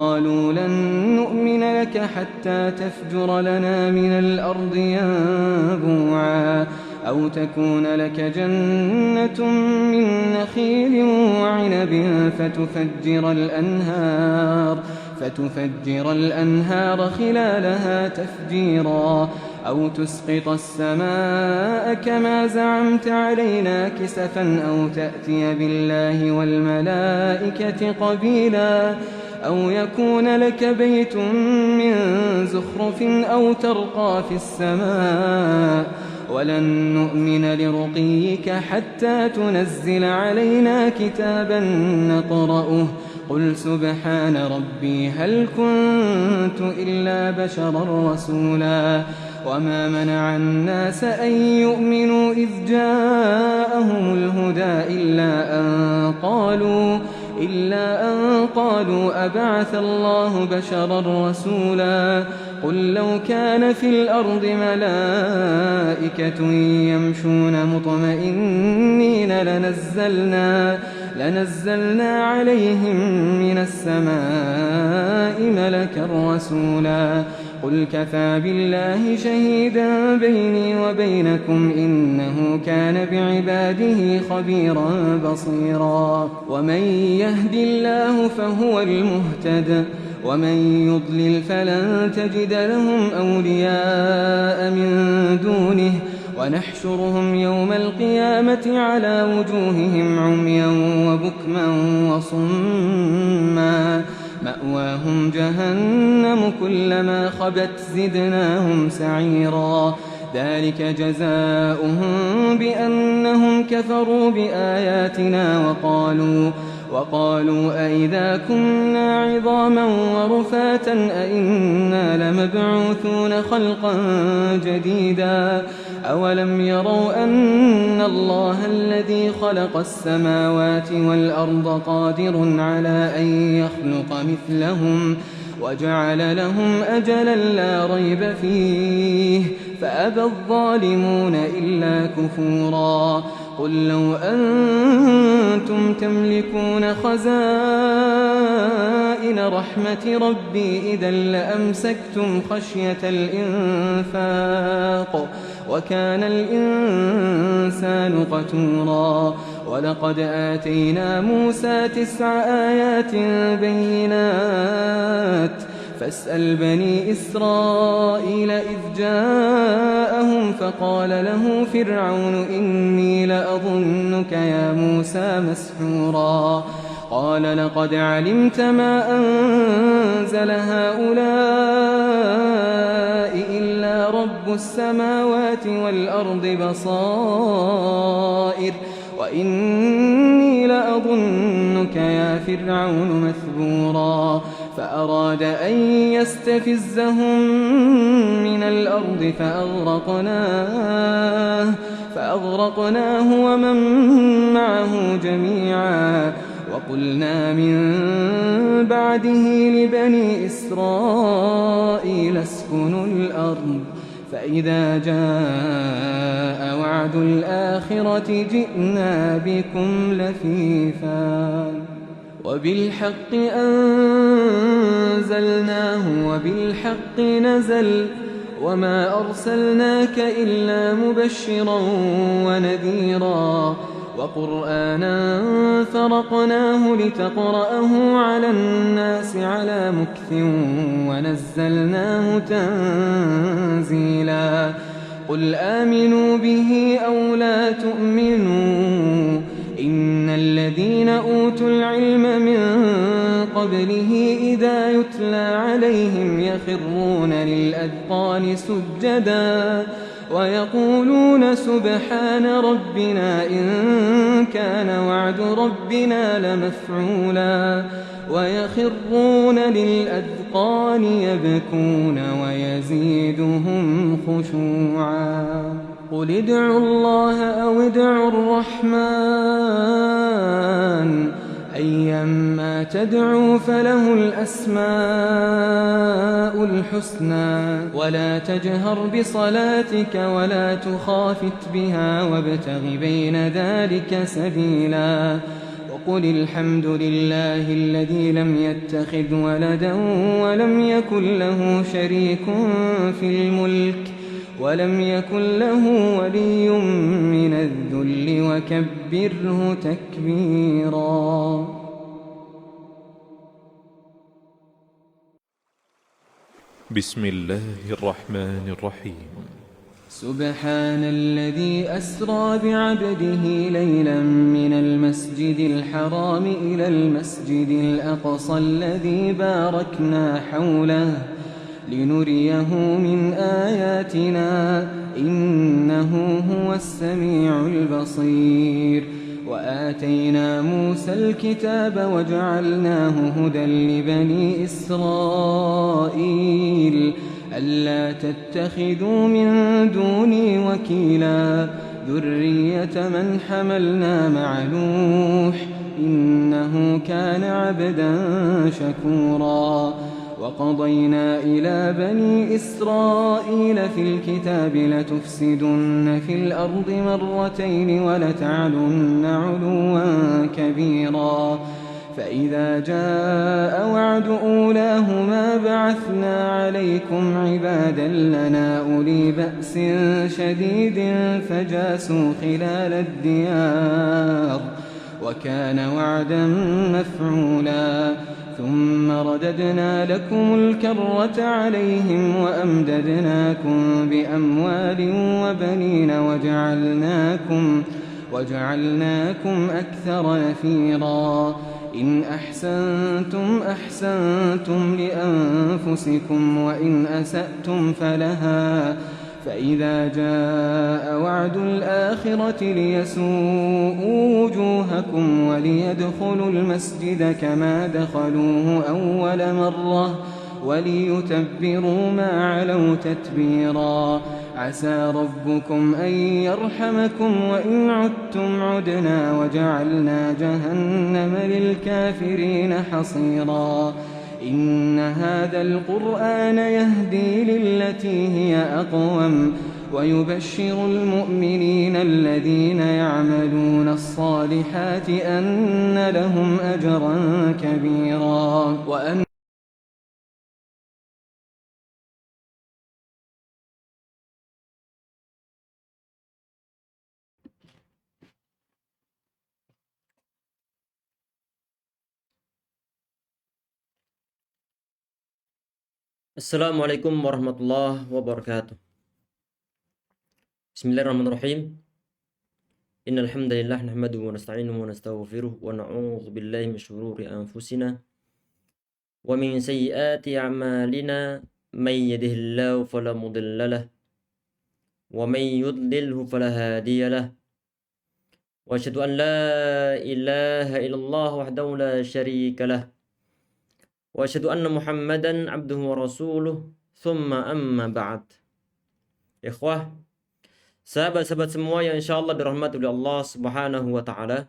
قالوا لن نؤمن لك حتى تفجر لنا من الأرض ينبوعا أو تكون لك جنة من نخيل وعنب فتفجر الأنهار خلالها تفجيرا أو تسقط السماء كما زعمت علينا كسفا أو تأتي بالله والملائكة قبيلا أو يكون لك بيت من زخرف أو ترقى في السماء ولن نؤمن لرقيك حتى تنزل علينا كتابا نقرأه قل سبحان ربي هل كنت إلا بشرا رسولا وما منع الناس أن يؤمنوا إذ جاءهم الهدى إلا أن قالوا أبعث الله بشرا رسولا قل لو كان في الأرض ملائكة يمشون مطمئنين لنزلنا عليهم من السماء ملكا رسولا قل كفى بالله شهيدا بيني وبينكم إنه كان بعباده خبيرا بصيرا ومن يهد الله فهو المهتد ومن يضلل فلن تجد لهم أولياء من دونه ونحشرهم يوم القيامة على وجوههم عميا وبكما وصما مأواهم جهنم كلما خبت زدناهم سعيرا ذلك جزاؤهم بأنهم كفروا بآياتنا وقالوا أئذا كنا عظاما ورفاتا أئنا لمبعوثون خلقا جديدا أولم يروا أن الله الذي خلق السماوات والأرض قادر على أن يخلق مثلهم وجعل لهم أجلا لا ريب فيه فأبى الظالمون إلا كفورا قل لو أنتم تملكون خزائن رحمة ربي إذا لأمسكتم خشية الإنفاق وكان الإنسان قتورا ولقد آتينا موسى 9 آيات بينات فاسأل بني إسرائيل إذ جاءهم فقال له فرعون إني لأظنك يا موسى مسحورا قال لقد علمت ما أنزل هؤلاء إلا رب السماوات والأرض بصائر وإني لأظنك يا فرعون مثبورا فأراد أن يستفزهم من الأرض فأغرقناه ومن معه جميعا وقلنا من بعده لبني إسرائيل اسكنوا الأرض فإذا جاء وعد الآخرة جئنا بكم لفيفا وبالحق أنزلناه وبالحق نزل وما أرسلناك إلا مبشرا ونذيرا وقرآنا فرقناه لتقرأه على الناس على مكث ونزلناه تنزيلا قل آمنوا به أو لا تؤمنوا إن الذين أوتوا العلم من قبله إذا يتلى عليهم يخرون للأذقان سجدا ويقولون سبحان ربنا إن كان وعد ربنا لمفعولا ويخرون للأذقان يبكون ويزيدهم خشوعا قل ادعوا الله أو ادعوا الرحمن أيما تدعوا فله الأسماء الحسنى ولا تجهر بصلاتك ولا تخافت بها وابتغ بين ذلك سبيلا قل الحمد لله الذي لم يتخذ ولدا ولم يكن له شريك في الملك ولم يكن له ولي من الذل وكبره تكبيرا. بسم الله الرحمن الرحيم. سبحان الذي أسرى بعبده ليلا من المسجد الحرام إلى المسجد الأقصى الذي باركنا حوله لنريه من آياتنا إنه هو السميع البصير. وآتينا موسى الكتاب وجعلناه هدى لبني إسرائيل ألا تتخذوا من دوني وكيلا ذرية من حملنا مع نوح إنه كان عبدا شكورا. وقضينا إلى بني إسرائيل في الكتاب لتفسدن في الأرض مرتين ولتعلن علوا كبيرا. فإذا جاء وعد أولاهما بعثنا عليكم عبادا لنا أولي بأس شديد فجاسوا خلال الديار وكان وعدا مفعولا. ثم رددنا لكم الكرة عليهم وأمددناكم بأموال وبنين وجعلناكم أكثر نفيرا. إن أحسنتم أحسنتم لأنفسكم وإن أسأتم فلها. فإذا جاء وعد الآخرة ليسوءوا وجوهكم وليدخلوا المسجد كما دخلوه أول مرة وليتبروا ما علوا تتبيرا. عسى ربكم أن يرحمكم وإن عدتم عدنا وجعلنا جهنم للكافرين حصيرا. إن هذا القرآن يهدي للتي هي أقوم ويبشر المؤمنين الذين يعملون الصالحات أن لهم أجرا كبيرا. Assalamualaikum warahmatullahi wabarakatuh. Bismillahirrahmanirrahim. Innal hamdalillah nahmaduhu wa nasta'inuhu wa nastaghfiruh wa na'udzu billahi min shururi anfusina wa min sayyiati a'malina may yahdihillahu fala mudilla lahu wa may yudlilhu fala hadiya lahu. Wa asyhadu an la ilaha illallah wahdahu la syarika lahu wa asyhadu anna Muhammadan abduhu wa rasuluh thumma amma ba'd. Ikhwah, sahabat-sahabat semua yang insyaallah dirahmati oleh Allah Subhanahu wa taala.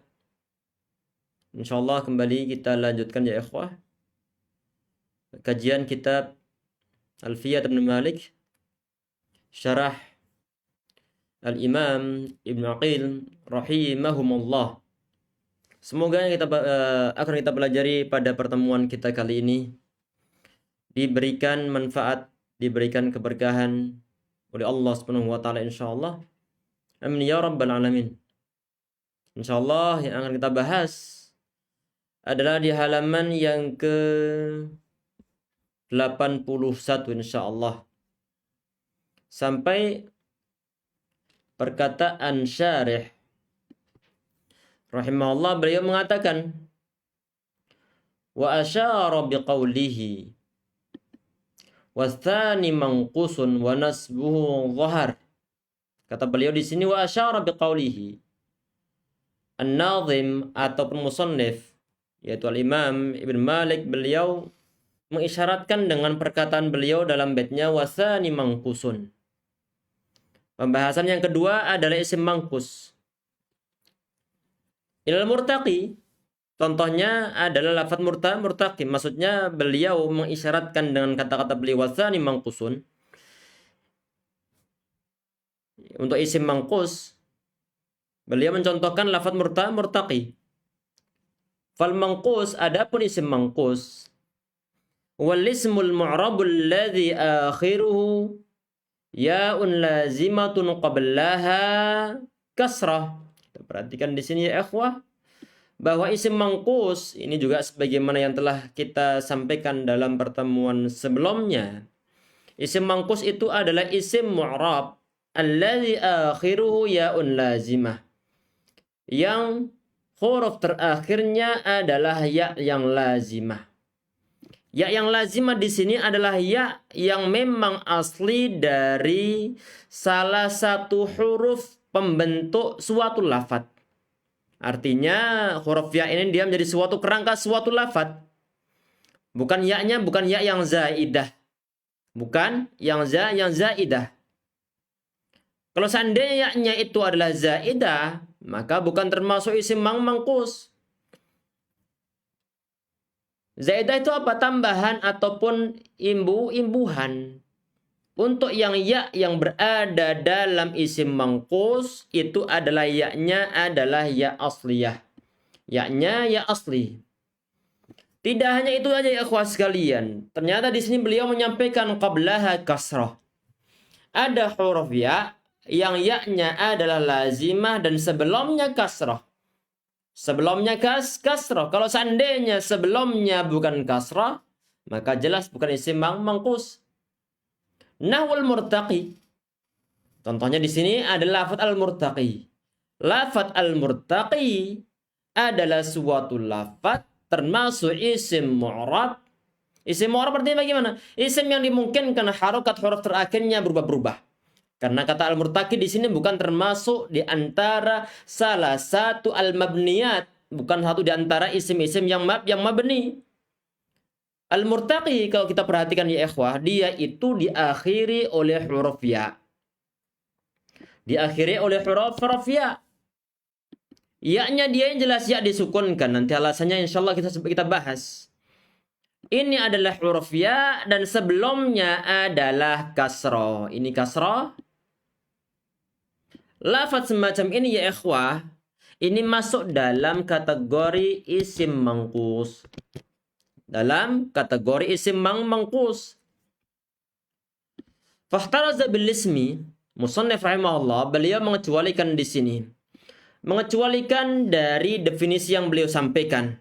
Insyaallah kembali kita lanjutkan ya ikhwah kajian kitab Alfiyah Ibn Malik syarah Al-Imam Ibn Aqil rahimahumullah. Semoga yang akan kita pelajari pada pertemuan kita kali ini diberikan manfaat, diberikan keberkahan oleh Allah Subhanahu wa taala insyaallah. Amin ya rabbal alamin. Insyaallah yang akan kita bahas adalah di halaman yang ke-81 insyaallah. Sampai perkataan syarih rahimahullah, beliau mengatakan wa asyara biqaulihi wasthani manqusun wa nasbuhu dhahar. Kata beliau di sini wa asyara biqaulihi. An-Nazim ataupun musannif yaitu Al-Imam Ibn Malik, beliau mengisyaratkan dengan perkataan beliau dalam baitnya wasani manqusun. Pembahasan yang kedua adalah isim manqus. Ilal murtaqi, contohnya adalah lafaz murtaqi. Maksudnya beliau mengisyaratkan dengan kata-kata beliau wasani manqusun. Untuk isim manqus, beliau mencontohkan lafaz murtaqi. Fal manqus, adapun isim manqus, wal ismul mu'rabul ladzi akhiruhu ya'un lazimatun qablaha kasrah. Kita perhatikan di sini ya ikhwah, bahwa isim manqus ini juga sebagaimana yang telah kita sampaikan dalam pertemuan sebelumnya. Isim manqus itu adalah isim mu'rab alladzi akhiruhu ya'un lazimah, yang huruf terakhirnya adalah ya yang lazimah. Ya yang lazimah di sini adalah ya yang memang asli dari salah satu huruf pembentuk suatu lafadz. Artinya huruf ya ini dia menjadi suatu kerangka suatu lafadz. Bukan ya-nya bukan ya yang zaidah. Bukan yang zaidah. Kalau seandainya ya-nya itu adalah zaidah, maka bukan termasuk isim manqus. Zaidah itu apa? Tambahan ataupun imbuhan. Untuk yang ya yang berada dalam isim manqus itu adalah ya-nya adalah ya asliyah. Ya-nya ya asli. Tidak hanya itu aja ya ikhwah sekalian. Ternyata di sini beliau menyampaikan qablaha kasrah. Ada huruf ya yang ya-nya adalah lazimah dan sebelumnya kasrah. Sebelumnya kasrah. Kalau seandainya sebelumnya bukan kasrah, maka jelas bukan isim manqus. Nahwul murtaqi. Contohnya di sini adalah lafadz al-murtaqi. Lafadz al-murtaqi adalah suatu lafadz termasuk isim mu'rab. Isim mu'rab artinya bagaimana? Isim yang dimungkinkan harokat huruf terakhirnya berubah-berubah. Karena kata al-murtaqi di sini bukan termasuk di antara salah satu al-mabniyat, bukan satu di antara isim-isim yang mabni. Al-murtaqi kalau kita perhatikan ya ikhwah, dia itu diakhiri oleh huruf ya. Diakhiri oleh huruf ya. Ya-nya dia yang jelas ya disukunkan. Nanti alasannya insyaallah kita bahas. Ini adalah huruf ya dan sebelumnya adalah kasroh. Ini kasroh. Lafaz semacam ini ya ikhwah, ini masuk dalam kategori isim manqus. Dalam kategori isim manqus. Fahtaraza bil ismi, musannif rahimahullah, beliau mengecualikan di sini. Mengecualikan dari definisi yang beliau sampaikan.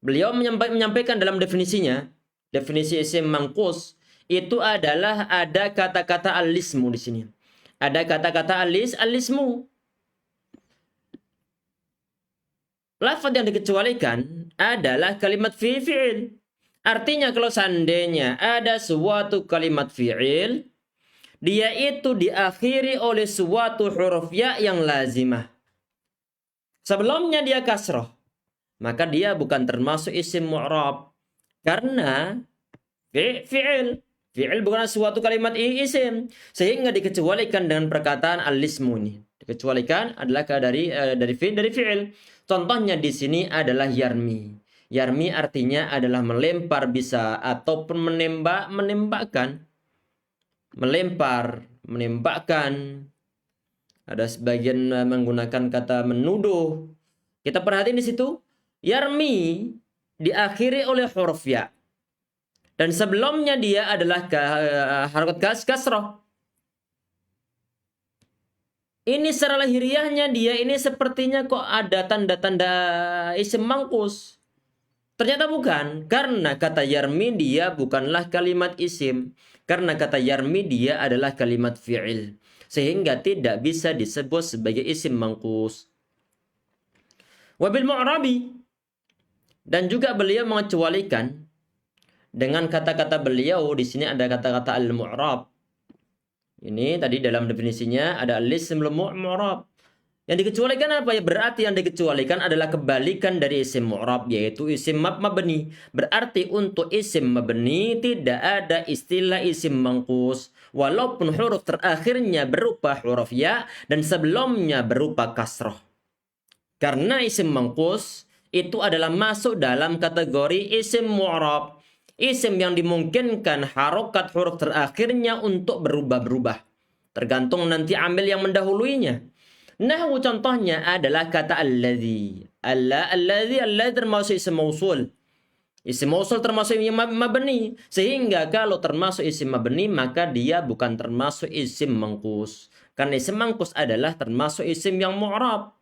Beliau menyampaikan dalam definisinya, definisi isim manqus itu adalah ada kata-kata al-ismu di sini. Ada kata-kata al-ismu. Lafaz yang dikecualikan adalah kalimat fi'il. Artinya kalau seandainya ada suatu kalimat fi'il, dia itu diakhiri oleh suatu huruf ya yang lazimah. Sebelumnya dia kasroh, maka dia bukan termasuk isim mu'rab. Karena fi'il. Fi'il bukan suatu kalimat isim. Sehingga dikecualikan dengan perkataan al-ismu ini. Dikecualikan adalah dari fi'il. Contohnya di sini adalah yarmi. Yarmi artinya adalah melempar bisa ataupun menembakkan. Melempar, menembakkan. Ada sebagian menggunakan kata menuduh. Kita perhatiin di situ, yarmi diakhiri oleh huruf ya. Dan sebelumnya dia adalah harakat kasrah. Ini secara lahiriahnya dia ini sepertinya kok ada tanda-tanda isim manqus. Ternyata bukan, karena kata yarmi dia bukanlah kalimat isim. Karena kata yarmi dia adalah kalimat fi'il. Sehingga tidak bisa disebut sebagai isim manqus. Wabil mu'rabi. Dan juga beliau mengecualikan dengan kata-kata beliau di sini ada kata-kata al-mu'rab. Ini tadi dalam definisinya ada al-ismul mu'rab. Yang dikecualikan apa ya? Berarti yang dikecualikan adalah kebalikan dari isim mu'rab, yaitu isim mabni. Berarti untuk isim mabni tidak ada istilah isim manqus. Walaupun huruf terakhirnya berupa huruf ya dan sebelumnya berupa kasroh. Karena isim manqus itu adalah masuk dalam kategori isim mu'rab. Isim yang dimungkinkan harokat huruf terakhirnya untuk berubah-berubah. Tergantung nanti amil yang mendahuluinya. Nahwu contohnya adalah kata alladzi. Alladzi termasuk isim mausul. Isim mausul termasuk yang mabni. Sehingga kalau termasuk isim mabni maka dia bukan termasuk isim mangkus. Karena isim mangkus adalah termasuk isim yang mu'rab.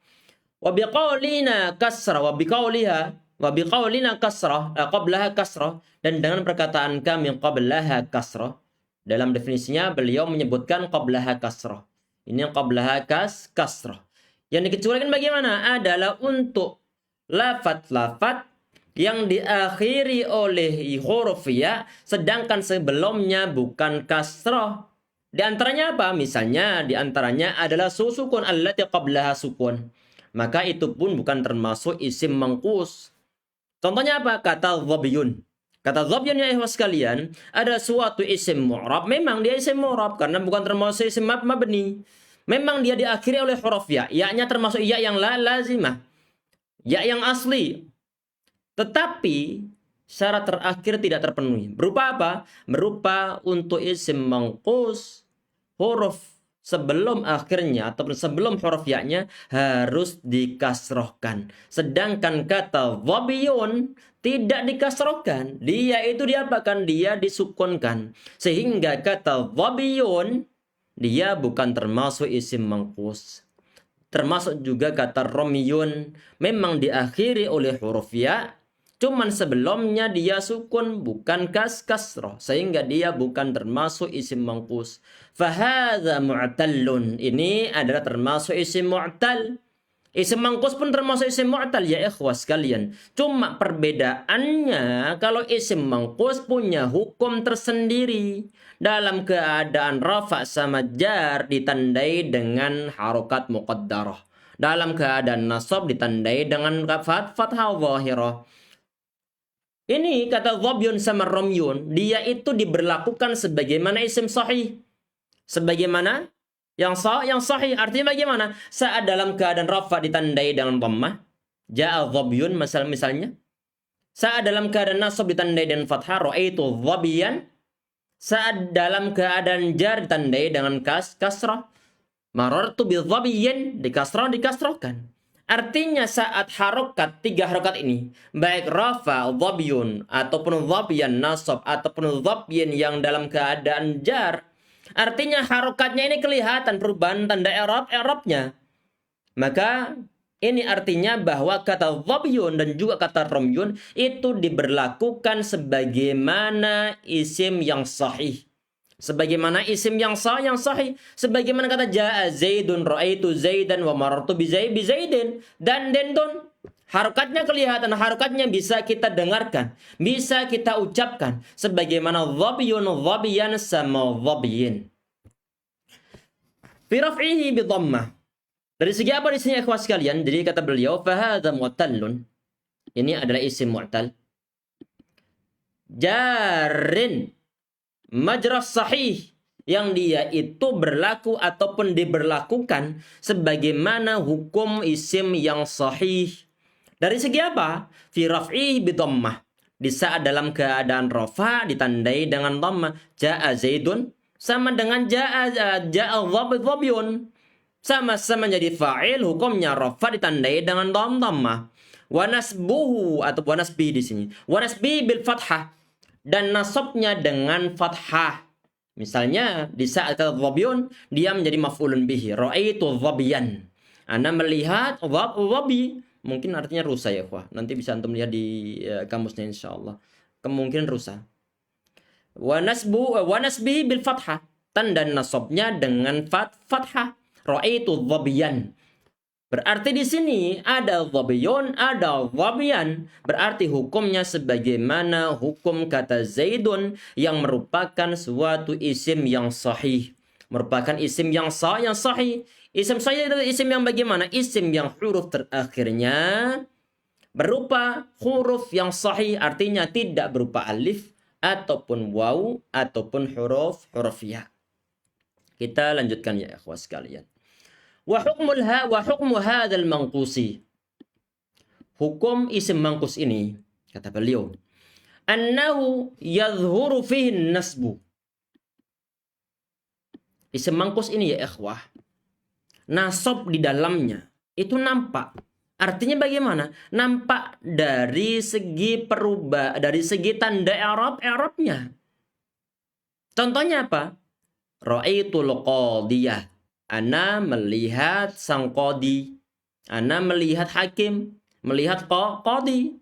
Wa biqaulina kasrah wa biqaulina kasrah qablaha kasrah, dan dengan perkataan kami qablaha kasrah. Dalam definisinya beliau menyebutkan qablaha kasrah. Ini yang qablaha kasrah. Yang dikecualikan bagaimana? Adalah untuk lafat-lafat yang diakhiri oleh huruf ya, sedangkan sebelumnya bukan kasrah. Di antaranya apa? Misalnya di antaranya adalah sukun allati qablaha sukun. Maka itu pun bukan termasuk isim mangkus. Contohnya apa? Kata dhabiyun. Kata dhabiyun ya ikhwas sekalian, ada suatu isim mu'rab. Memang dia isim mu'rab karena bukan termasuk isim mabni. Memang dia diakhiri oleh huruf ya. Ya-nya termasuk ya yang lazimah. Ya yang asli. Tetapi syarat terakhir tidak terpenuhi. Berupa apa? Berupa untuk isim mangkus, huruf sebelum akhirnya ataupun sebelum huruf ya-nya harus dikasrohkan. Sedangkan kata dhabiyun tidak dikasrohkan. Dia itu diapakan? Dia disukunkan. Sehingga kata dhabiyun dia bukan termasuk isim mangkus. Termasuk juga kata romiyun, memang diakhiri oleh huruf ya, cuman sebelumnya dia sukun bukan kasroh, sehingga dia bukan termasuk isim mangkus. Fahadha mu'tallun, ini adalah termasuk isim mu'tal. Isim mangkus pun termasuk isim mu'tal ya ikhwas sekalian. Cuma perbedaannya kalau isim mangkus punya hukum tersendiri. Dalam keadaan rafa sama jar ditandai dengan harokat muqaddarah. Dalam keadaan nasab ditandai dengan fathah zahirah. Ini kata dhabiyun sama romyun, dia itu diberlakukan sebagaimana isim sahih. Sebagaimana yang sahih, artinya bagaimana? Saat dalam keadaan rafa ditandai dengan dhammah, ja'a dhabiyun misalnya. Saat dalam keadaan nasab ditandai dengan fathah, ra'aitu dhabiyan. Saat dalam keadaan jar ditandai dengan kasrah, marartu bi dhabiyyin, dikasrahkan. Artinya saat harokat, 3 harokat ini, baik rafa, dhabiyun, ataupun dhabiyan nasab, ataupun dhabiyyin yang dalam keadaan jar, artinya harokatnya ini kelihatan perubahan tanda i'rabnya. Maka ini artinya bahwa kata dhabiyun dan juga kata romyun itu diberlakukan sebagaimana isim yang sahih. Sebagaimana isim yang sahih. Sebagaimana kata ja'a Zaidun, ra'aitu Zaidan, wa marartu bi Zaidin. Dan dendon. Harokatnya kelihatan, harokatnya bisa kita dengarkan. Bisa kita ucapkan. Sebagaimana dhabiyun, dhabiyan, sama dhabiyin. Fi raf'ihi bi dhammah. Dari segi apa di sini ikhwas sekalian? Jadi kata beliau, fahadha mu'tallun. Ini adalah isim mu'tal. Jarin majras sahih, yang dia itu berlaku ataupun diberlakukan sebagaimana hukum isim yang sahih. Dari segi apa? Fi raf'ihi bi dhammah. Di saat dalam keadaan rafa ditandai dengan dhammah. Ja'a Zaidun sama dengan ja'a dhabiyun. Sama-sama jadi fa'il, hukumnya rafa ditandai dengan dhammah. Wa nasbuhu atau wa nasbi di sini. Wa nasbi bil fathah, dan nasabnya dengan fathah. Misalnya di saat kata dhabiyun dia menjadi maf'ulun bihi. Ra'aitu dhabiyan. Anda melihat dhabi, mungkin artinya rusa ya ikhwah. Nanti bisa antum lihat di kamusnya insyaallah. Kemungkinan rusa. Wa nasbi bil fathah, tanda nasabnya dengan fathah. Ra'aitu dhabiyan. Berarti di sini ada dhabiyun, ada dhabiyan. Berarti hukumnya sebagaimana hukum kata Zaidun yang merupakan suatu isim yang sahih. Merupakan isim yang sahih. Isim sahih itu isim yang bagaimana? Isim yang huruf terakhirnya berupa huruf yang sahih, artinya tidak berupa alif ataupun waw ataupun huruf ya. Kita lanjutkan ya ikhwas sekalian. Wa hukmu hadzal manqusi. Hukum isim mangkus ini, kata beliau, annahu yadhhuru fihi nasbu. Isim mangkus ini ya ikhwah, nasab di dalamnya itu nampak. Artinya bagaimana? Nampak dari segi dari segi tanda i'rabnya. Contohnya apa? Ra'aitul qadiyah. Ana melihat sang qadi. Ana melihat hakim, melihat qadi.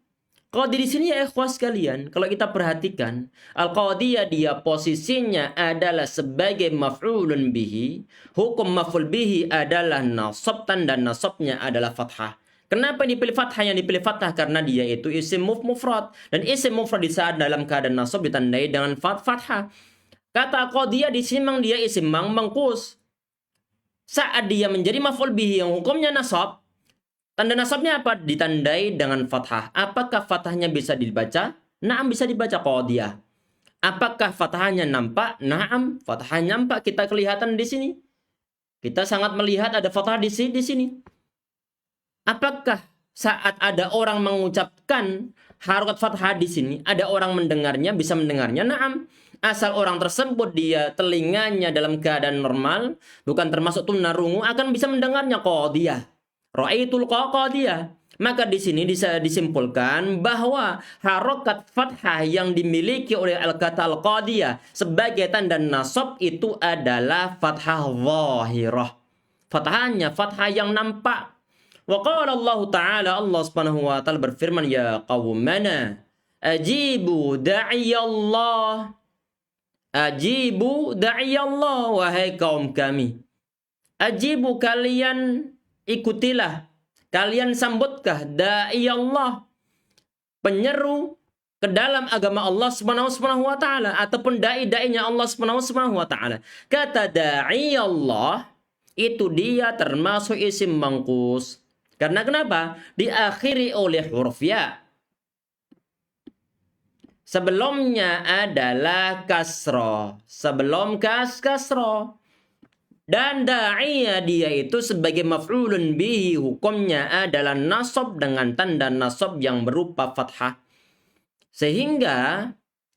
Qadi di sini ya ikhwas sekalian, kalau kita perhatikan, al-qadiyah dia posisinya adalah sebagai maf'ulun bihi. Hukum maf'ul bihi adalah nasab, tanda nasabnya adalah fathah. Kenapa dipilih fathah? Yang dipilih fathah karena dia itu isim mufrad, dan isim mufrad di saat dalam keadaan nasab ditandai dengan fathah. Kata qadiyah di sini memang dia isim mangkus. Saat dia menjadi maf'ul bihi yang hukumnya nasab, tanda nasabnya apa? Ditandai dengan fathah. Apakah fathahnya bisa dibaca? Naam, bisa dibaca qadiyah. Apakah fathahnya nampak? Naam, fathahnya nampak. Kita kelihatan di sini. Kita sangat melihat ada fathah di sini. Apakah saat ada orang mengucapkan harokat fathah di sini, ada orang mendengarnya, bisa mendengarnya? Naam. Asal orang tersebut dia telinganya dalam keadaan normal, bukan termasuk tunarungu, akan bisa mendengarnya qadiyah. Ra'aitul qadiyah. Maka di sini bisa disimpulkan bahwa harokat fathah yang dimiliki oleh al-kata al-qadiyah sebagai tanda nasab itu adalah fathah zahirah. Fathahnya fathah yang nampak. Wa qala Allah Ta'ala, Allah Subhanahu wa taala berfirman, ya qaumana ajibu da'iyallah. Ajibu da'iyallah, wahai kaum kami. Ajibu, kalian ikutilah, kalian sambutkah da'iyallah, penyeru ke dalam agama Allah Subhanahu wa taala ataupun dai-dainya Allah Subhanahu wa taala. Kata da'iyallah itu dia termasuk isim mangkus. Karena kenapa? Diakhiri oleh huruf ya. Sebelumnya adalah kasroh. Sebelum kasroh. Dan da'iyah dia itu sebagai maf'ulun bihi, hukumnya adalah nasab dengan tanda nasab yang berupa fathah. Sehingga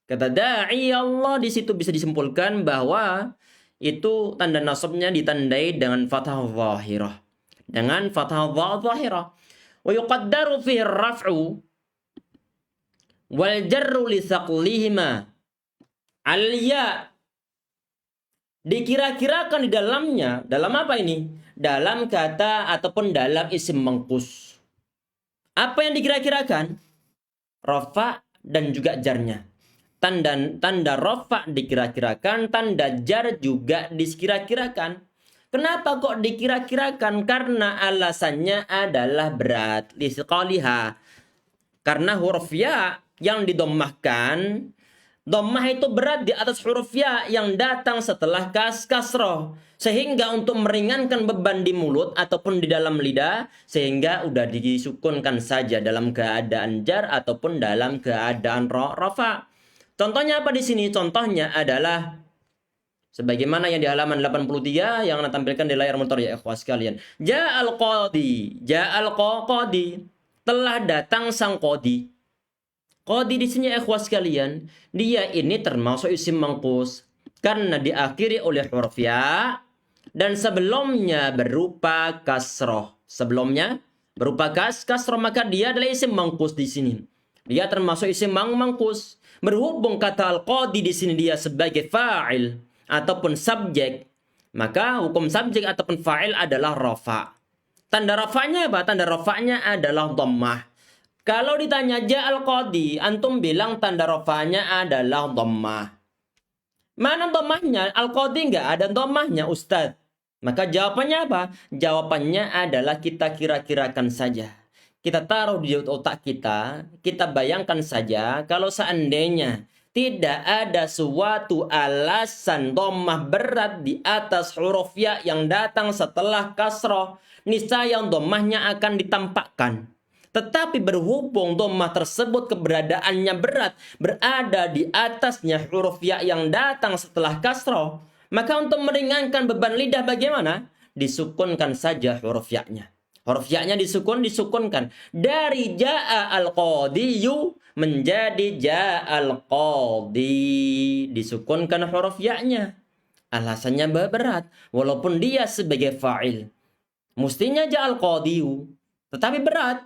kata da'iyah Allah di situ bisa disimpulkan bahwa itu tanda nasabnya ditandai dengan fathah zahirah. Dengan fathah zahirah. Wa yuqaddaru fihi raf'u wal jarru li thaqlihima al-ya. Dikira-kirakan di dalamnya, dalam apa ini? Dalam kata ataupun dalam isim mangkus. Apa yang dikira-kirakan? Rafa dan juga jarnya. Tanda rafa dikira-kirakan, tanda jar juga dikira-kirakan. Kenapa kok dikira-kirakan? Karena alasannya adalah berat. Lisqaliha. Karena huruf ya yang didommahkan, dommah itu berat di atas huruf ya yang datang setelah kasroh. Sehingga untuk meringankan beban di mulut ataupun di dalam lidah, sehingga udah disukunkan saja dalam keadaan jar ataupun dalam keadaan rafa. Contohnya apa di sini? Contohnya adalah sebagaimana yang di halaman 83 yang Anda tampilkan di layar monitor ya ikhwas sekalian. Ja'al qadi, ja'al qadi, telah datang sang qadi. Qadi di sini ikhwas sekalian, dia ini termasuk isim mangkus karena diakhiri oleh huruf ya dan sebelumnya berupa kasroh. Sebelumnya berupa kasroh, maka dia adalah isim mangkus di sini. Dia termasuk isim mangkus. Berhubung kata al-qadi di sini dia sebagai fa'il ataupun subjek, maka hukum subjek ataupun fa'il adalah rafa. Tanda rafa'nya apa? Tanda rafa'nya adalah dhammah. Kalau ditanya ja'al qadi, antum bilang tanda rafa'nya adalah dhammah. Mana dhammahnya? Al-qadi enggak ada dhammahnya, Ustaz. Maka jawabannya apa? Jawabannya adalah kita kira-kirakan saja. Kita taruh di otak kita, kita bayangkan saja kalau seandainya tidak ada suatu alasan dhammah berat di atas huruf ya yang datang setelah kasroh, niscaya dhammahnya akan ditampakkan. Tetapi berhubung dhammah tersebut keberadaannya berat, berada di atasnya huruf ya yang datang setelah kasroh, maka untuk meringankan beban lidah bagaimana? Disukunkan saja huruf ya-nya. Huruf ya-nya disukunkan. Dari ja'a al-qadiyu menjadi ja'al qadi. Disukunkan huruf ya-nya. Alasannya berat. Walaupun dia sebagai fa'il. Mestinya ja'al qadiyu. Tetapi berat.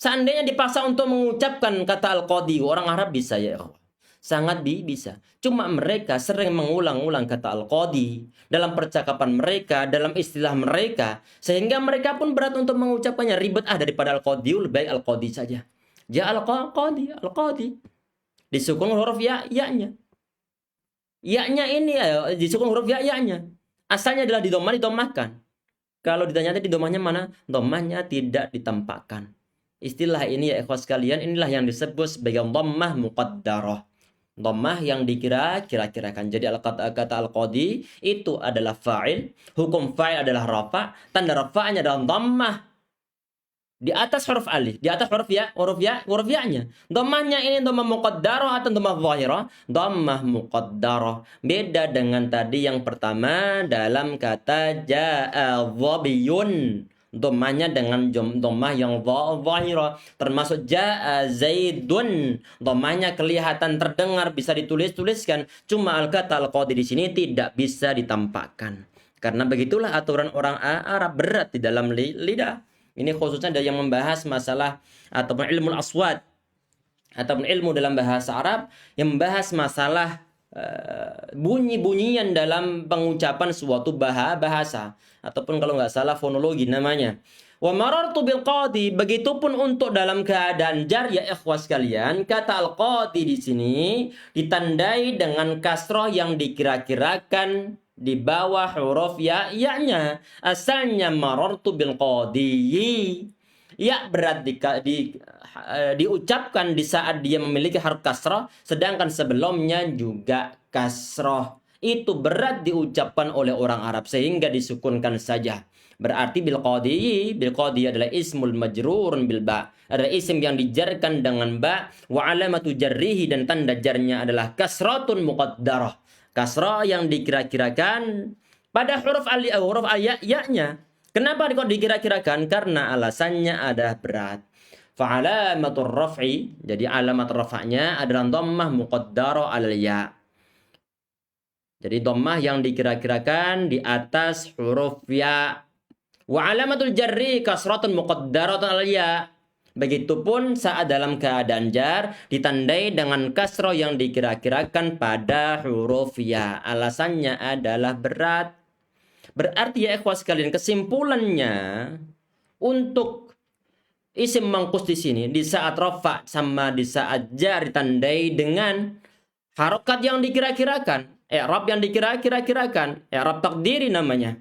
Seandainya dipaksa untuk mengucapkan kata al-qadi, orang Arab bisa ya ikhwah. Sangat bisa. Cuma mereka sering mengulang-ulang kata al-qadi dalam percakapan mereka, dalam istilah mereka, sehingga mereka pun berat untuk mengucapkannya. Ribet daripada al-qadi, lebih baik al-qadi saja. Ja al-qadi, al-qadi. Disukun huruf ya-nya. Ya-nya ini disukun huruf ya-nya. Asalnya adalah didomahkan. Kalau ditanya tadi domahnya mana? Domahnya tidak ditampakkan. Istilah ini ya ikhwas sekalian, inilah yang disebut sebagai dhammah muqaddarah. Dhammah yang dikira-kirakan. Jadi kata al-qadi itu adalah fa'il, hukum fa'il adalah rafa, tanda rafa'nya adalah dhammah di atas huruf alif, di atas huruf ya-nya. Dhammahnya ini dhammah muqaddarah atau dhammah zahirah? Dhammah muqaddarah. Beda dengan tadi yang pertama dalam kata ja'a dhabiyun. Dhammahnya dengan dhammah yang zahirah, termasuk ja'a zaidun. Dhammahnya kelihatan terdengar bisa ditulis-tuliskan. Cuma kata al-qadi di sini tidak bisa ditampakkan. Karena begitulah aturan orang Arab, berat di dalam lidah. Ini khususnya dari yang membahas masalah ataupun ilmu aswad ataupun ilmu dalam bahasa Arab yang membahas masalah bunyi-bunyian dalam pengucapan suatu bahasa ataupun kalau nggak salah fonologi namanya. Wa marartu bil qadi, begitupun untuk dalam keadaan jar ya ikhwas sekalian, kata al-qadi di sini ditandai dengan kasroh yang dikira-kirakan di bawah huruf ya-nya. Asalnya marartu bil qadi. Ya berat diucapkan di saat dia memiliki harf kasroh, sedangkan sebelumnya juga kasroh. Itu berat diucapkan oleh orang Arab sehingga disukunkan saja. Berarti bil qadi adalah ismul majrurun bil ba. Adalah isim yang dijarkan dengan ba, wa alamatu jarrihi, dan tanda jarnya adalah kasratun muqaddarah. Kasrah yang dikira-kirakan pada huruf ya-nya. Kenapa kok dikira-kirakan? Karena alasannya ada berat. Fa'alamatur raf'i, jadi alamat rafa'nya adalah dhammah muqaddarah alal ya. Jadi dhammah yang dikira-kirakan di atas huruf ya. Wa alamatul jarri kasratun muqaddaratun alal ya. Begitupun saat dalam keadaan jar ditandai dengan kasroh yang dikira-kirakan pada huruf ya. Alasannya adalah berat. Berarti ya ikhwas sekalian, kesimpulannya untuk isim mangkus di sini di saat rafa sama di saat jar ditandai dengan harokat yang dikira-kirakan, i'rab yang dikira-kirakan, i'rab takdiri namanya.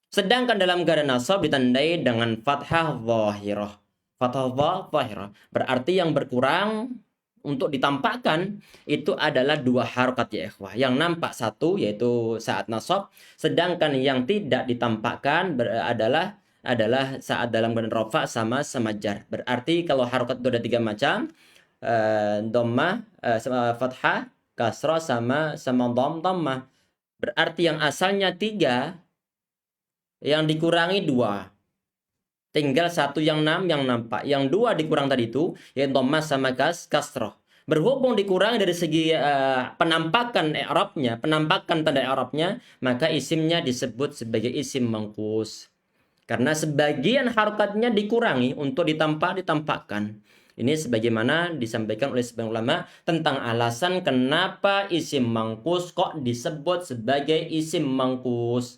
Sedangkan dalam keadaan nasab ditandai dengan fathah zahirah. Fathah zahirah berarti yang berkurang untuk ditampakkan itu adalah dua harokat ya ikhwah. Yang nampak satu yaitu saat nasab, sedangkan yang tidak ditampakkan adalah saat dalam keadaan rafa sama jar. Berarti kalau harokat itu ada tiga macam, dhammah, fathah, kasrah sama dhammah. Berarti yang asalnya tiga, yang dikurangi dua. Tinggal satu yang nampak. Yang dua dikurang tadi itu, yaitu dhammah sama kasrah. Berhubung dikurangi dari segi penampakan i'rabnya, penampakan tanda i'rabnya, maka isimnya disebut sebagai isim mangkus. Karena sebagian harokatnya dikurangi untuk ditampakkan. Ini sebagaimana disampaikan oleh sebagian ulama tentang alasan kenapa isim mangkus kok disebut sebagai isim mangkus.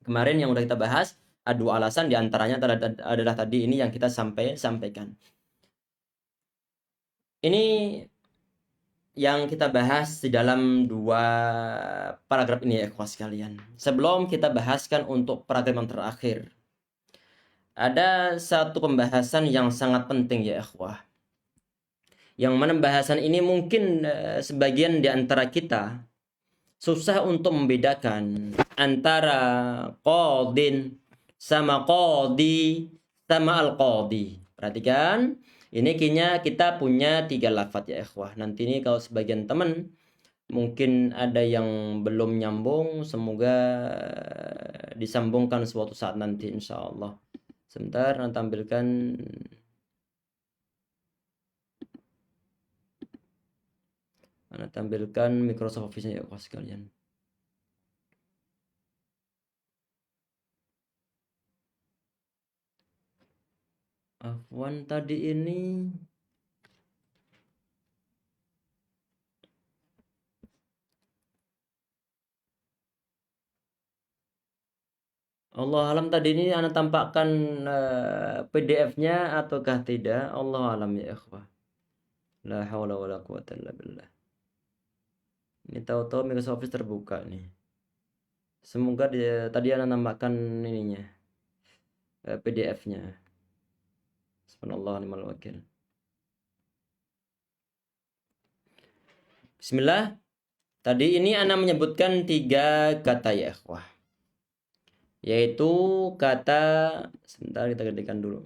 Kemarin yang udah kita bahas, ada dua alasan, diantaranya adalah tadi ini yang kita sampaikan. Ini yang kita bahas di dalam dua paragraf ini ya ikhwas sekalian. Sebelum kita bahaskan untuk paragraf yang terakhir, ada satu pembahasan yang sangat penting ya ikhwah. Yang mana pembahasan ini mungkin sebagian di antara kita susah untuk membedakan antara qadin sama qadi sama al-qadi. Perhatikan, ini kayaknya kita punya tiga lafaz ya ikhwah. Nanti ini kalau sebagian teman mungkin ada yang belum nyambung, semoga disambungkan suatu saat nanti insyaallah. Sebentar, nanti tampilkan. Anda tampilkan Microsoft Office-nya ya ikhwah sekalian. Afwan tadi ini Allah alam, tadi ini ana tampakkan PDF-nya ataukah tidak? Allah alam ya ikhwah. La haula wala quwata illa billah. Ini tahu-tahu Microsoft Office terbuka nih. Semoga dia tadi ana nambahkan ininya, PDF-nya. Subhanallah ni'mal wakil. Bismillah. Tadi ini ana menyebutkan 3 kata ya ikhwah. Yaitu kata, sebentar kita ketikkan dulu.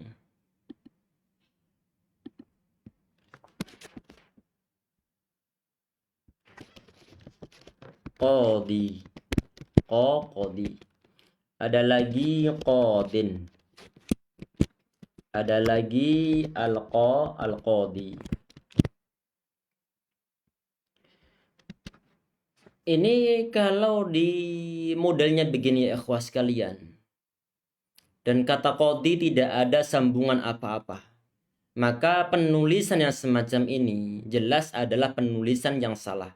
Qadi. Qadi. Ada lagi qadin. Ada lagi al-qadi. Ini kalau di modelnya begini ya ikhwas sekalian, dan kata qadi tidak ada sambungan apa-apa, maka penulisan yang semacam ini jelas adalah penulisan yang salah.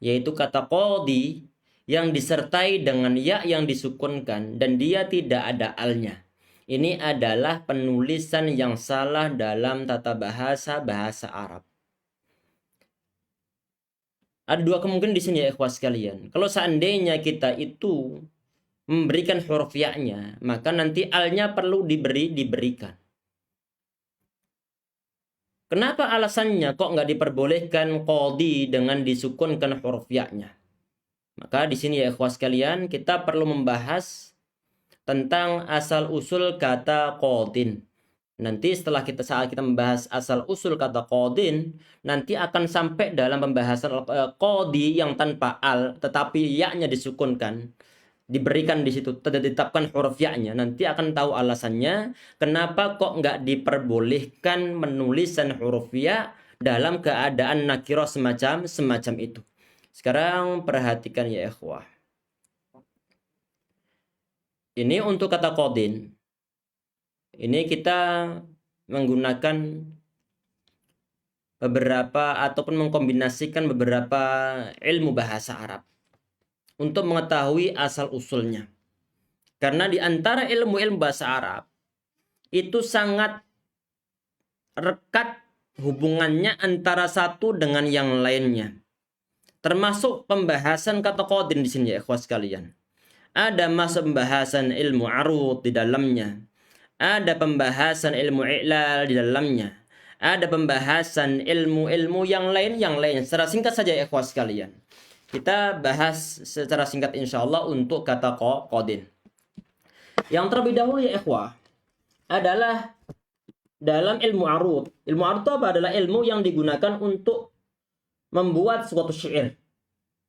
Yaitu kata qadi yang disertai dengan ya yang disukunkan dan dia tidak ada alnya. Ini adalah penulisan yang salah dalam tata bahasa Arab. Ada 2 kemungkinan di sini ya ikhwas sekalian. Kalau seandainya kita itu memberikan huruf ya-nya, maka nanti alnya perlu diberikan. Kenapa alasannya kok nggak diperbolehkan qadi dengan disukunkan huruf ya-nya? Maka di sini ya ikhwas sekalian, kita perlu membahas tentang asal usul kata qadin. Nanti saat kita membahas asal usul kata qadin, nanti akan sampai dalam pembahasan qadi yang tanpa al tetapi ya-nya disukunkan, diberikan di situ, ditetapkan huruf ya-nya. Nanti akan tahu alasannya kenapa kok nggak diperbolehkan menulisan huruf ya dalam keadaan nakirah semacam itu. Sekarang perhatikan ya ikhwah. Ini untuk kata qadin. Ini kita menggunakan beberapa ataupun mengkombinasikan beberapa ilmu bahasa Arab untuk mengetahui asal usulnya. Karena di antara ilmu-ilmu bahasa Arab itu sangat rekat hubungannya antara satu dengan yang lainnya. Termasuk pembahasan kata qadin di sini ya ikhwas sekalian. Ada masuk pembahasan ilmu arud di dalamnya. Ada pembahasan ilmu i'lal di dalamnya. Ada pembahasan ilmu-ilmu yang lain. Secara singkat saja ya ikhwas sekalian. Kita bahas secara singkat insyaallah untuk kata qadin. Yang terlebih dahulu ya ikhwah adalah dalam ilmu arud. Ilmu arud itu apa? Adalah ilmu yang digunakan untuk membuat suatu syair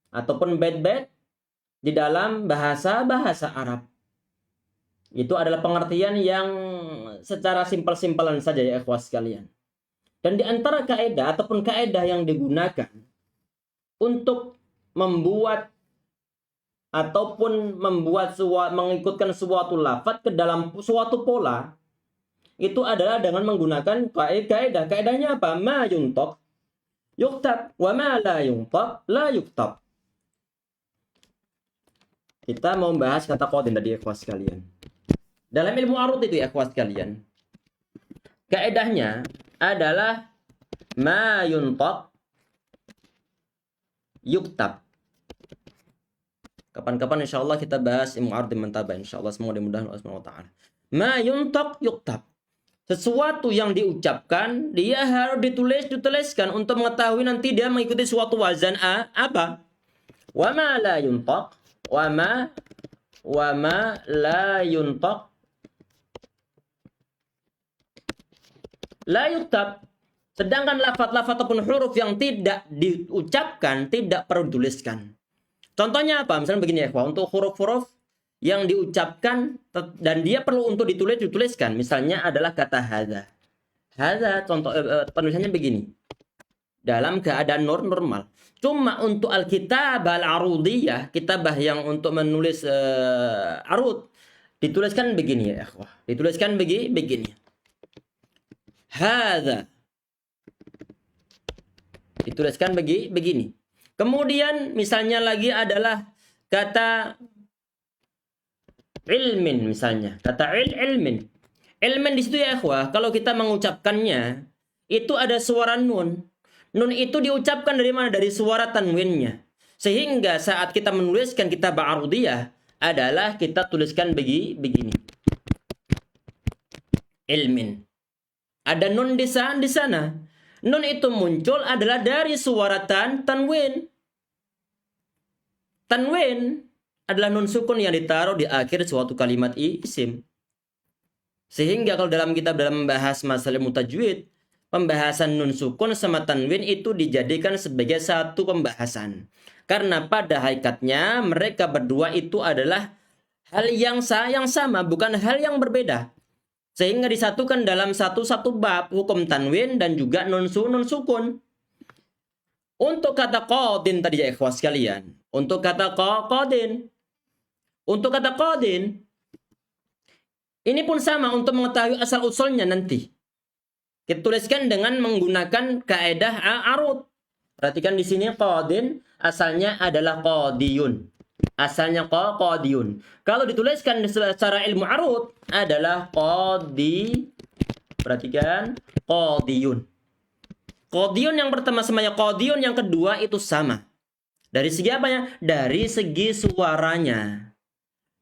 ataupun bait-bait di dalam bahasa Arab. Itu adalah pengertian yang secara simpel-simpelan saja ya ikhwas sekalian. Dan di antara kaidah ataupun kaidah yang digunakan untuk membuat ataupun mengikutkan suatu lafaz ke dalam suatu pola, itu adalah dengan menggunakan kaidah. Kaidahnya apa? Ma yuntaq yuktab wa ma la yuntaq la yuktab. Kita mau membahas kata qadin tadi ya ikhwas sekalian. Dalam ilmu arud itu ya ikhwas sekalian, kaidahnya adalah ma yuntaq yuktab. Kapan-kapan insyaallah kita bahas ilmu arud mentabah insyaallah, semoga mudah-mudahan Allah Subhanahu wa taala. Ma yuntaq yuktab. Sesuatu yang diucapkan dia harus dituliskan untuk mengetahui nanti dia mengikuti suatu wazan apa. Wa ma la yuntaq wa ma la yuntaq la yuktab. Sedangkan lafaz-lafaz ataupun huruf yang tidak diucapkan tidak perlu dituliskan. Contohnya apa? Misalnya begini ya, untuk huruf-huruf yang diucapkan dan dia perlu untuk dituliskan. Misalnya adalah kata hadza. Hadza contoh penulisannya begini. Dalam keadaan normal. Cuma untuk al-kitabah al-arudiyah, kitabah yang untuk menulis arud, dituliskan begini ya ikhwah. Dituliskan begini. hadza. Dituliskan begini. Kemudian misalnya lagi adalah kata ilmin misalnya. Kata ilmin. Ilmin di situ ya ikhwah, kalau kita mengucapkannya itu ada suara nun. Nun itu diucapkan dari mana? Dari suara tanwinnya. Sehingga saat kita menuliskan kitab arudiyah adalah kita tuliskan begini. Ilmin. Ada nun di sana. Nun itu muncul adalah dari suara tanwin. Tanwin adalah nun sukun yang ditaruh di akhir suatu kalimat isim. Sehingga kalau dalam membahas masalah ilmu tajwid, pembahasan nun sukun sama tanwin itu dijadikan sebagai satu pembahasan. Karena pada hakikatnya mereka berdua itu adalah hal yang sama, bukan hal yang berbeda. Sehingga disatukan dalam satu bab hukum tanwin dan juga nun sukun. Untuk kata qadin tadi ya ikhwas sekalian. Untuk kata qadin. Ini pun sama untuk mengetahui asal usulnya nanti. Kita tuliskan dengan menggunakan kaedah arud. Perhatikan di sini qadin asalnya adalah qadiyun. Asalnya qadiyun. Kalau dituliskan secara ilmu arud adalah qadi. Perhatikan qadiyun. Qadiyun yang pertama samanya qadiyun yang kedua itu sama. Dari segi apanya? Dari segi suaranya.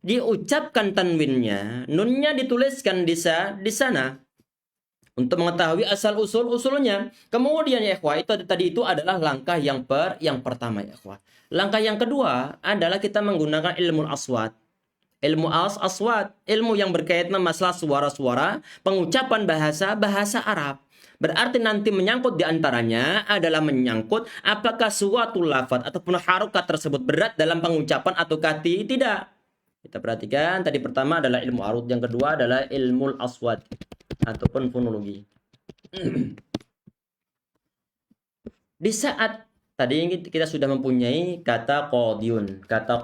Diucapkan tanwinnya, nunnya dituliskan di sana untuk mengetahui asal usulnya. Kemudian ya ikhwah, itu adalah langkah yang pertama ya ikhwah. Langkah yang kedua adalah kita menggunakan ilmu aswat. Ilmu aswat, ilmu yang berkaitan masalah suara-suara, pengucapan bahasa Arab. Berarti nanti menyangkut di antaranya adalah menyangkut apakah suatu lafaz ataupun harokat tersebut berat dalam pengucapan atau tidak. Kita perhatikan tadi pertama adalah ilmu arud, yang kedua adalah ilmu aswat ataupun fonologi. Di saat tadi kita sudah mempunyai kata qadiyun, kata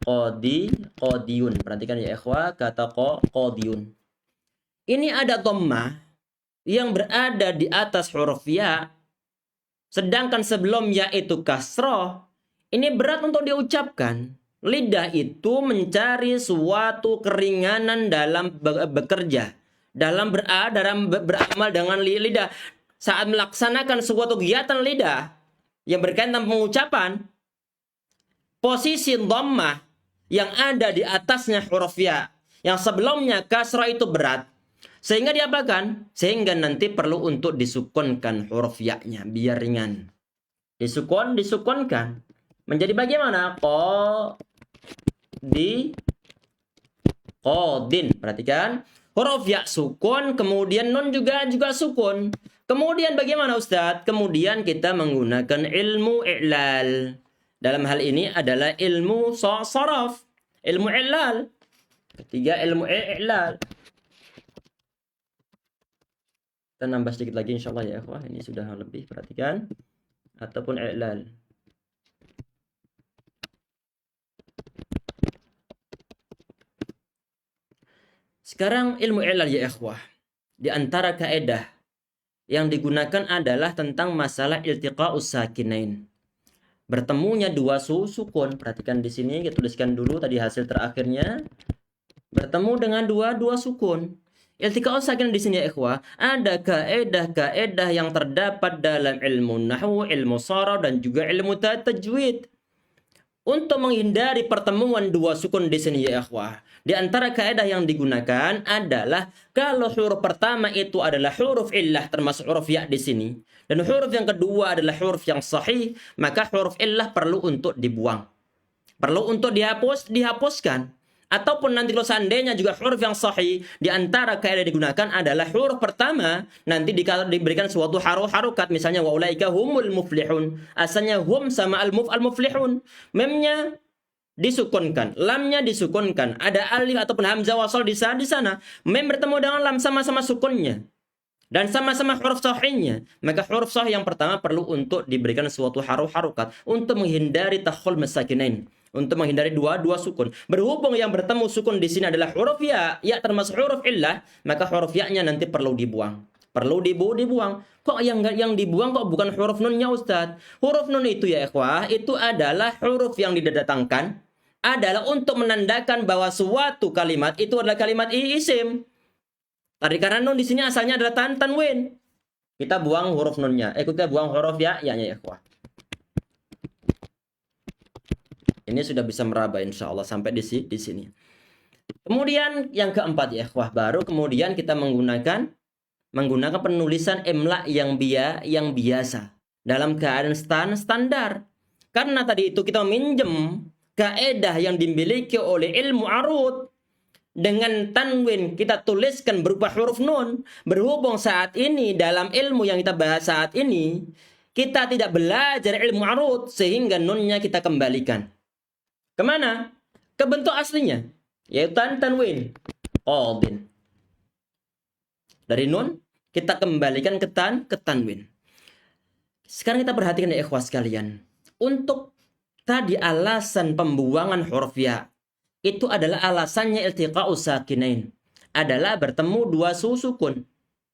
qadiyun. Perhatikan ya ikhwah, kata qadiyun. Ini ada dhammah yang berada di atas huruf ya, sedangkan sebelum ya itu kasroh. Ini berat untuk diucapkan. Lidah itu mencari suatu keringanan dalam bekerja, dalam beramal dengan lidah. Saat melaksanakan suatu kegiatan lidah yang berkaitan pengucapan, posisi dhammah yang ada di atasnya huruf ya, yang sebelumnya kasroh itu berat. Sehingga diapakan? Sehingga nanti perlu untuk disukunkan huruf ya-nya biar ringan. Disukunkan. Menjadi bagaimana? Qadin. Perhatikan. Huruf ya sukun, kemudian nun juga sukun. Kemudian bagaimana Ustadz? Kemudian kita menggunakan ilmu i'lal. Dalam hal ini adalah ilmu sharaf. Ilmu i'lal. Ketiga ilmu i'lal. Kita nambah sedikit lagi insyaallah ya ikhwah. Ini sudah lebih, perhatikan. Ataupun i'lal. Sekarang ilmu i'lal ya ikhwah. Di antara kaedah yang digunakan adalah tentang masalah iltiqa'us sakinain. Bertemunya dua sukun. Perhatikan di sini, kita tuliskan dulu tadi hasil terakhirnya. Bertemu dengan dua sukun. Iltiqa'us sakin di sini ya ikhwah, ada kaedah yang terdapat dalam ilmu nahwu, ilmu sharaf dan juga ilmu tajwid. Untuk menghindari pertemuan dua sukun di sini ya ikhwah, di antara kaedah yang digunakan adalah kalau huruf pertama itu adalah huruf illah termasuk huruf ya di sini, dan huruf yang kedua adalah huruf yang sahih, maka huruf illah perlu untuk dibuang. Perlu untuk dihapuskan. Ataupun nanti kalau seandainya juga huruf yang sahih, di antara kaedah digunakan adalah huruf pertama nanti diberikan suatu harokat, misalnya wa ulaika humul muflihun. Asalnya hum sama al-muflihun. Memnya disukunkan, lamnya disukunkan, ada alif ataupun hamzah wasal di sana. Mem bertemu dengan lam sama-sama sukunnya dan sama-sama huruf sahihnya, maka huruf sahih yang pertama perlu untuk diberikan suatu harokat untuk menghindari takhul masakinain. Untuk menghindari dua sukun. Berhubung yang bertemu sukun di sini adalah huruf ya termasuk huruf illah, maka huruf ya-nya nanti perlu dibuang. perlu dibuang. Kok yang dibuang kok bukan huruf nunnya Ustadz? Huruf nun itu ya ikhwah, itu adalah huruf yang didatangkan adalah untuk menandakan bahwa suatu kalimat itu adalah kalimat isim. Tadi karena nun di sini asalnya adalah tanwin. Kita buang huruf nunnya. Kita buang huruf ya ikhwah. Ini sudah bisa meraba insya Allah sampai di sini. Kemudian yang keempat ya ikhwah, baru kemudian kita menggunakan penulisan imla yang biasa dalam keadaan standar. Karena tadi itu kita minjem kaedah yang dimiliki oleh ilmu arud. Dengan tanwin kita tuliskan berupa huruf nun. Berhubung saat ini dalam ilmu yang kita bahas saat ini, kita tidak belajar ilmu arud, sehingga nunnya kita kembalikan. Kemana? Ke bentuk aslinya, yaitu tanwin. Qadin. Dari nun, kita kembalikan ke tanwin. Sekarang kita perhatikan ya ikhwas sekalian. Untuk tadi alasan pembuangan huruf ya, itu adalah alasannya iltiqa'us sakinain. Adalah bertemu dua sukun.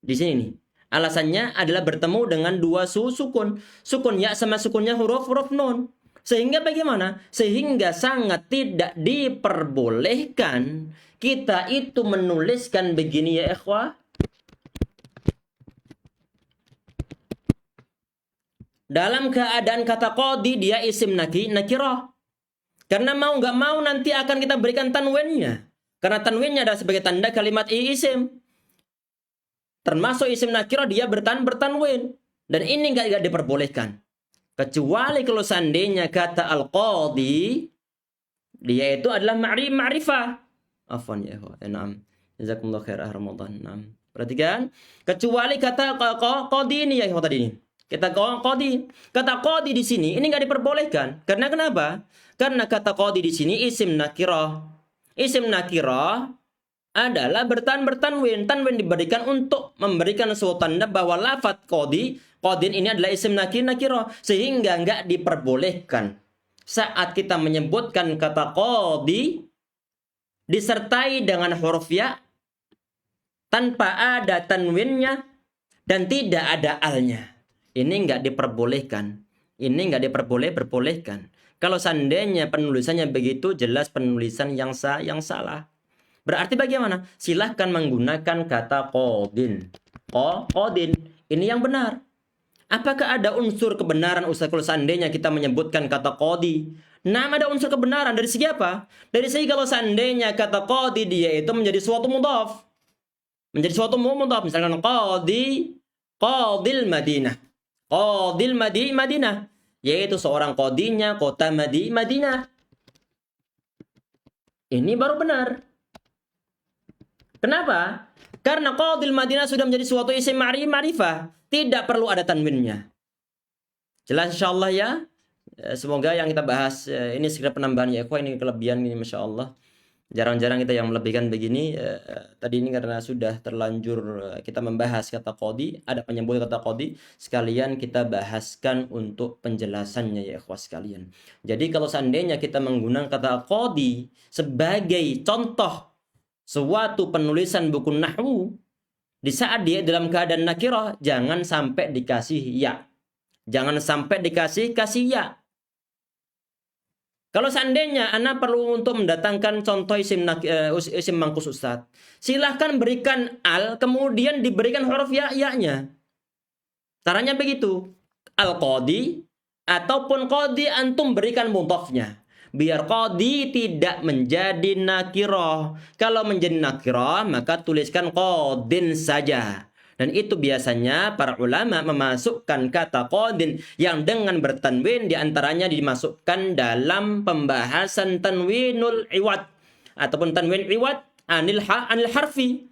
Di sini nih. Alasannya adalah bertemu dengan dua sukun. Sukun ya sama sukunnya huruf nun. Sehingga bagaimana? Sehingga sangat tidak diperbolehkan kita itu menuliskan begini ya ikhwah. Dalam keadaan kata qadi dia isim nakirah. Karena mau nggak mau nanti akan kita berikan tanwinnya. Karena tanwinnya adalah sebagai tanda kalimat isim. Termasuk isim nakirah dia bertanwin. Dan ini nggak diperbolehkan. Kecuali kalau seandainya kata al-qadi dia itu adalah ma'rifah. Afwan ya ikhwan. Naam. Jazakumullah khair Ramadan. Naam. Perhatikan, kecuali kata qadi ini ya ikhwan tadi ini. Kata qadi di sini ini nggak diperbolehkan. Karena kenapa? Karena kata qadi di sini isim nakirah. Isim nakirah adalah bertanwin. Tanwin diberikan untuk memberikan suatu tanda bahwa lafadz qadin ini adalah isim nakirah, sehingga nggak diperbolehkan saat kita menyebutkan kata qadi disertai dengan huruf ya tanpa ada tanwinnya dan tidak ada alnya. Ini nggak diperbolehkan. Ini nggak diperbolehkan. Kalau seandainya penulisannya begitu, jelas penulisan yang salah. Berarti bagaimana? Silahkan menggunakan kata qadin. Qadin. Ini yang benar. Apakah ada unsur kebenaran Ustaz kalau seandainya kita menyebutkan kata qadi? Nah, ada unsur kebenaran dari segi apa? Dari segi kalau seandainya kata qadi dia itu menjadi suatu mudhaf. Menjadi suatu mudhaf. Misalkan qadil Madinah. Qadil Madinah. Yaitu seorang qadinya kota Madinah. Ini baru benar. Kenapa? Karena qadil Madinah sudah menjadi suatu isim ma'rifah. Tidak perlu ada tanwinnya. Jelas insyaallah ya. Semoga yang kita bahas ini sekedar penambahan ya. Ini kelebihan ini Masya Allah. Jarang-jarang kita yang melebihkan begini. Tadi ini karena sudah terlanjur kita membahas kata qadi. Ada penyebut kata qadi. Sekalian kita bahaskan untuk penjelasannya ya ikhwah sekalian. Jadi kalau seandainya kita menggunakan kata qadi sebagai contoh suatu penulisan buku nahwu, di saat dia dalam keadaan nakirah, jangan sampai dikasih ya. Jangan sampai dikasih ya. Kalau seandainya Anda perlu untuk mendatangkan contoh isim mangkus Ustaz, silahkan berikan al, kemudian diberikan huruf ya-nya. Caranya begitu. Al-qadi, ataupun qadi antum berikan mudhafnya. Biar qadi tidak menjadi nakirah. Kalau menjadi nakirah, maka tuliskan qadin saja. Dan itu biasanya para ulama memasukkan kata qadin yang dengan bertanwin, diantaranya dimasukkan dalam pembahasan tanwinul iwad. Ataupun tanwin iwad anil harfi.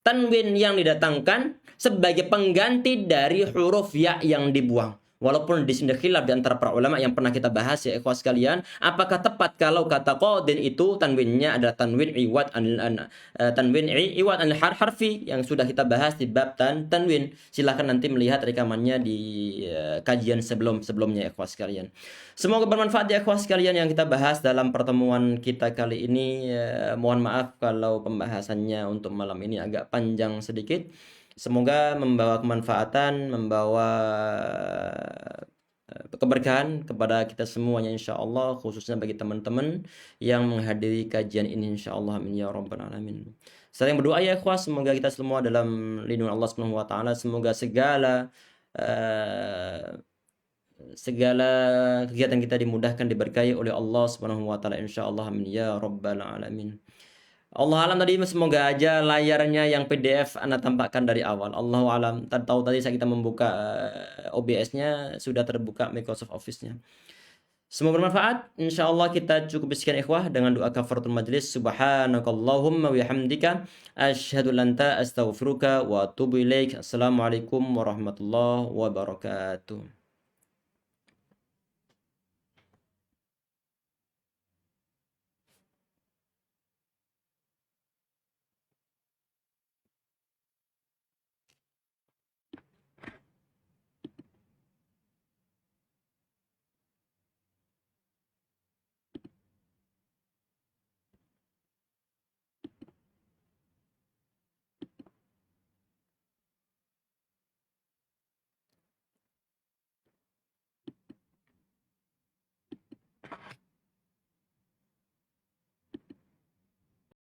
Tanwin yang didatangkan sebagai pengganti dari huruf ya yang dibuang. Walaupun di sini khilaf di antara para ulama yang pernah kita bahas ya ikhwah sekalian, apakah tepat kalau kata qadin itu tanwinnya adalah tanwin iwad anil harfi yang sudah kita bahas di bab tanwin. Silahkan nanti melihat rekamannya di kajian sebelumnya ikhwah sekalian. Semoga bermanfaat ya ikhwah sekalian yang kita bahas dalam pertemuan kita kali ini. Mohon maaf kalau pembahasannya untuk malam ini agak panjang sedikit. Semoga membawa kemanfaatan, membawa keberkahan kepada kita semuanya insyaallah, khususnya bagi teman-teman yang menghadiri kajian ini insyaallah, amin ya rabbal alamin. Saling berdoa ya ikhwah, semoga kita semua dalam lindungan Allah Subhanahu wa taala, semoga segala kegiatan kita dimudahkan, diberkahi oleh Allah Subhanahu wa taala insyaallah, amin ya rabbal alamin. Allah alam tadi, semoga aja layarnya yang PDF Anda tampakkan dari awal. Allahu alam. Tahu tadi saat kita membuka OBS-nya sudah terbuka Microsoft Office-nya. Semoga bermanfaat. Insyaallah kita cukup sekian ikhwah dengan doa kafaratul majlis. Subhanakallahumma wa bihamdika asyhadu an la astaghfiruka wa atubu ilaik. Assalamualaikum warahmatullahi wabarakatuh.